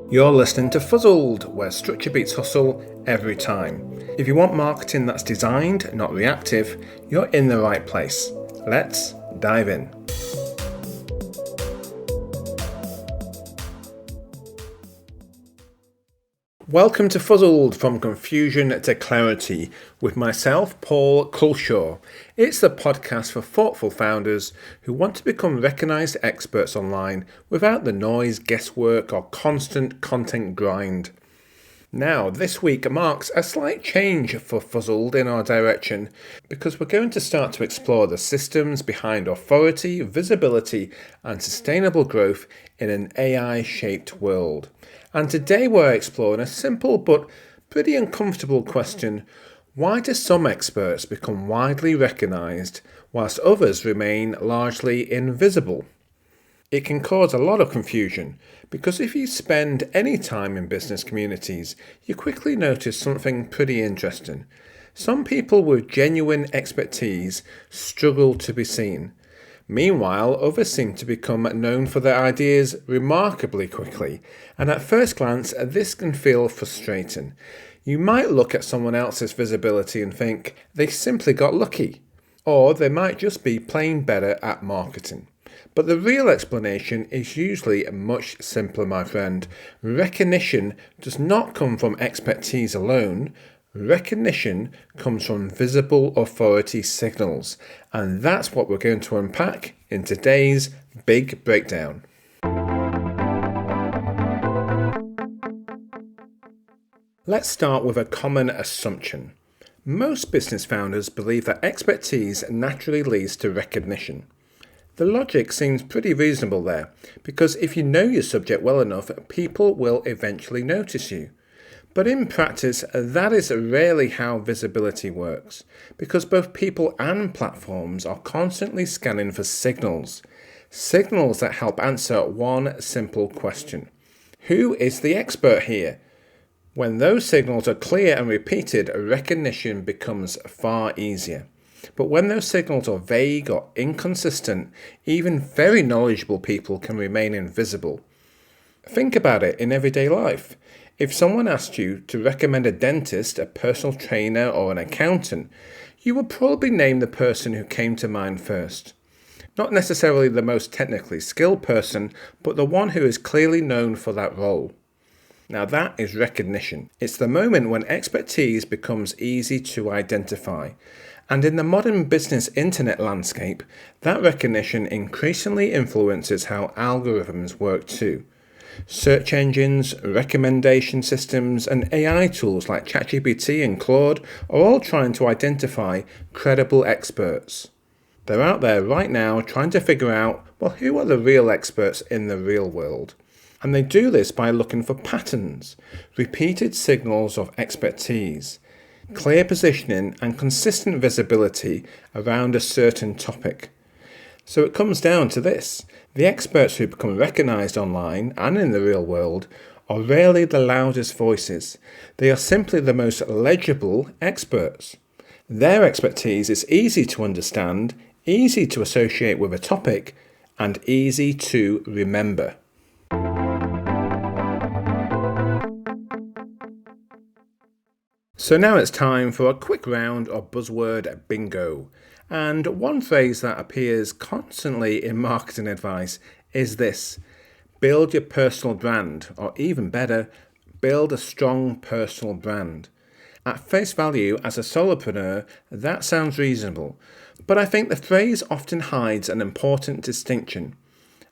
You're listening to Fuzzled, where structure beats hustle every time. If you want marketing that's designed, not reactive, you're in the right place. Let's dive in. Welcome to Fuzzled, from confusion to clarity, with myself, Paul Culshaw. It's the podcast for thoughtful founders who want to become recognised experts online without the noise, guesswork, or constant content grind. Now, this week marks a slight change for Fuzzled in our direction, because we're going to start to explore the systems behind authority, visibility, and sustainable growth in an AI-shaped world. And today we're exploring a simple but pretty uncomfortable question: why do some experts become widely recognised whilst others remain largely invisible? It can cause a lot of confusion, because if you spend any time in business communities, you quickly notice something pretty interesting. Some people with genuine expertise struggle to be seen. Meanwhile, others seem to become known for their ideas remarkably quickly, and at first glance, this can feel frustrating. You might look at someone else's visibility and think they simply got lucky, or they might just be plain better at marketing. But the real explanation is usually much simpler, my friend. Recognition does not come from expertise alone. Recognition comes from visible authority signals, and that's what we're going to unpack in today's big breakdown. Let's start with a common assumption. Most business founders believe that expertise naturally leads to recognition. The logic seems pretty reasonable there, because if you know your subject well enough, people will eventually notice you. But in practice, that is rarely how visibility works, because both people and platforms are constantly scanning for signals that help answer one simple question: who is the expert here? When those signals are clear and repeated, recognition becomes far easier. But when those signals are vague or inconsistent, even very knowledgeable people can remain invisible. Think about it in everyday life. If someone asked you to recommend a dentist, a personal trainer, or an accountant, you would probably name the person who came to mind first. Not necessarily the most technically skilled person, but the one who is clearly known for that role. Now that is recognition. It's the moment when expertise becomes easy to identify. And in the modern business internet landscape, that recognition increasingly influences how algorithms work too. Search engines, recommendation systems, and AI tools like ChatGPT and Claude are all trying to identify credible experts. They're out there right now trying to figure out, who are the real experts in the real world? And they do this by looking for patterns, repeated signals of expertise, clear positioning, and consistent visibility around a certain topic. So it comes down to this: the experts who become recognised online and in the real world are rarely the loudest voices. They are simply the most legible experts. Their expertise is easy to understand, easy to associate with a topic, and easy to remember. So now it's time for a quick round of Buzzword Bingo. And one phrase that appears constantly in marketing advice is this: build your personal brand, or even better, build a strong personal brand. At face value, as a solopreneur, that sounds reasonable, but I think the phrase often hides an important distinction.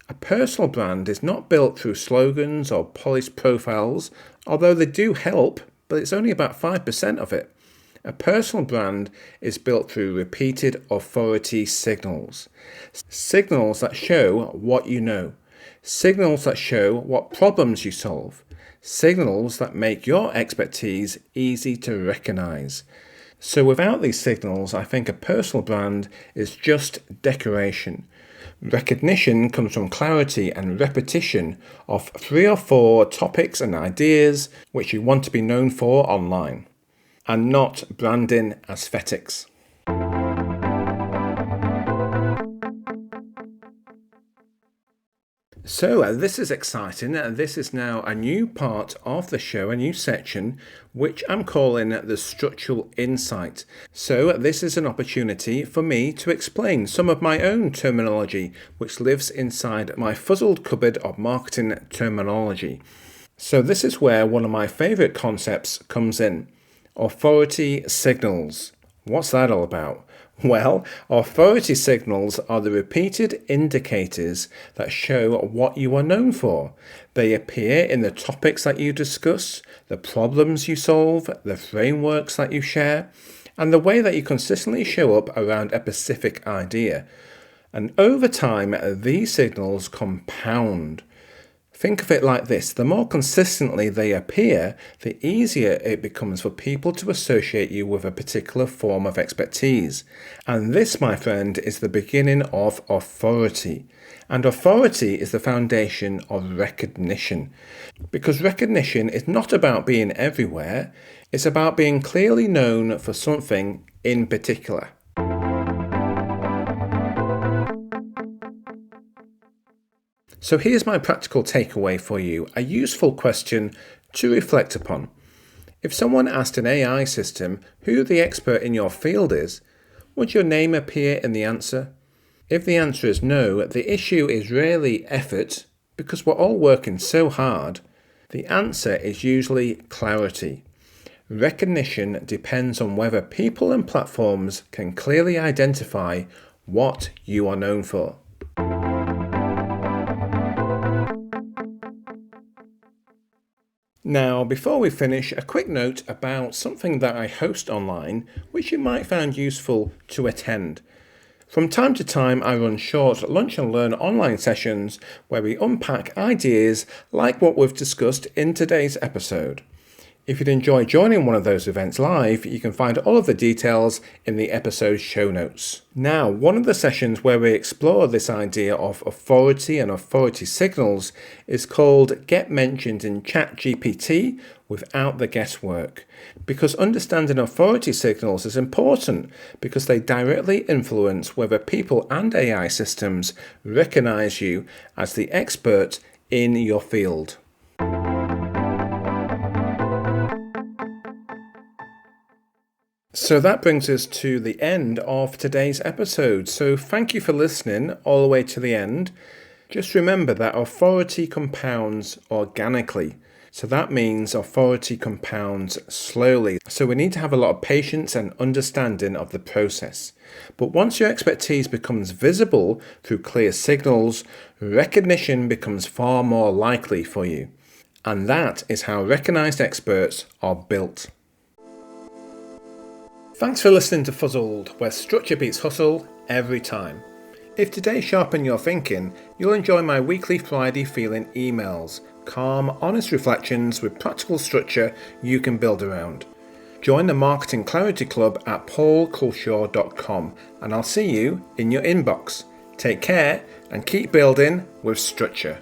A personal brand is not built through slogans or polished profiles, although they do help, but it's only about 5% of it. A personal brand is built through repeated authority signals. Signals that show what you know. Signals that show what problems you solve. Signals that make your expertise easy to recognize. So without these signals, I think a personal brand is just decoration. Recognition comes from clarity and repetition of 3 or 4 topics and ideas which you want to be known for online, and not branding aesthetics. So this is exciting. This is now a new part of the show, a new section, which I'm calling the structural insight. So this is an opportunity for me to explain some of my own terminology, which lives inside my Fuzzled cupboard of marketing terminology. So this is where one of my favorite concepts comes in. Authority signals. What's that all about? Well, authority signals are the repeated indicators that show what you are known for. They appear in the topics that you discuss, the problems you solve, the frameworks that you share, and the way that you consistently show up around a specific idea. And over time, these signals compound. Think of it like this: the more consistently they appear, the easier it becomes for people to associate you with a particular form of expertise. And this, my friend, is the beginning of authority. And authority is the foundation of recognition. Because recognition is not about being everywhere, it's about being clearly known for something in particular. So here's my practical takeaway for you, a useful question to reflect upon. If someone asked an AI system who the expert in your field is, would your name appear in the answer? If the answer is no, the issue is rarely effort, because we're all working so hard. The answer is usually clarity. Recognition depends on whether people and platforms can clearly identify what you are known for. Now, before we finish, a quick note about something that I host online, which you might find useful to attend. From time to time, I run short lunch and learn online sessions where we unpack ideas like what we've discussed in today's episode. If you'd enjoy joining one of those events live, you can find all of the details in the episode show notes. Now, one of the sessions where we explore this idea of authority and authority signals is called Get Mentioned in ChatGPT Without the Guesswork. Because understanding authority signals is important because they directly influence whether people and AI systems recognize you as the expert in your field. So that brings us to the end of today's episode. So thank you for listening all the way to the end. Just remember that authority compounds organically. So that means authority compounds slowly. So we need to have a lot of patience and understanding of the process. But once your expertise becomes visible through clear signals, recognition becomes far more likely for you. And that is how recognized experts are built. Thanks for listening to Fuzzled, where structure beats hustle every time. If today sharpened your thinking, you'll enjoy my weekly Friday feeling emails, calm, honest reflections with practical structure you can build around. Join the Marketing Clarity Club at paulculshaw.com and I'll see you in your inbox. Take care and keep building with structure.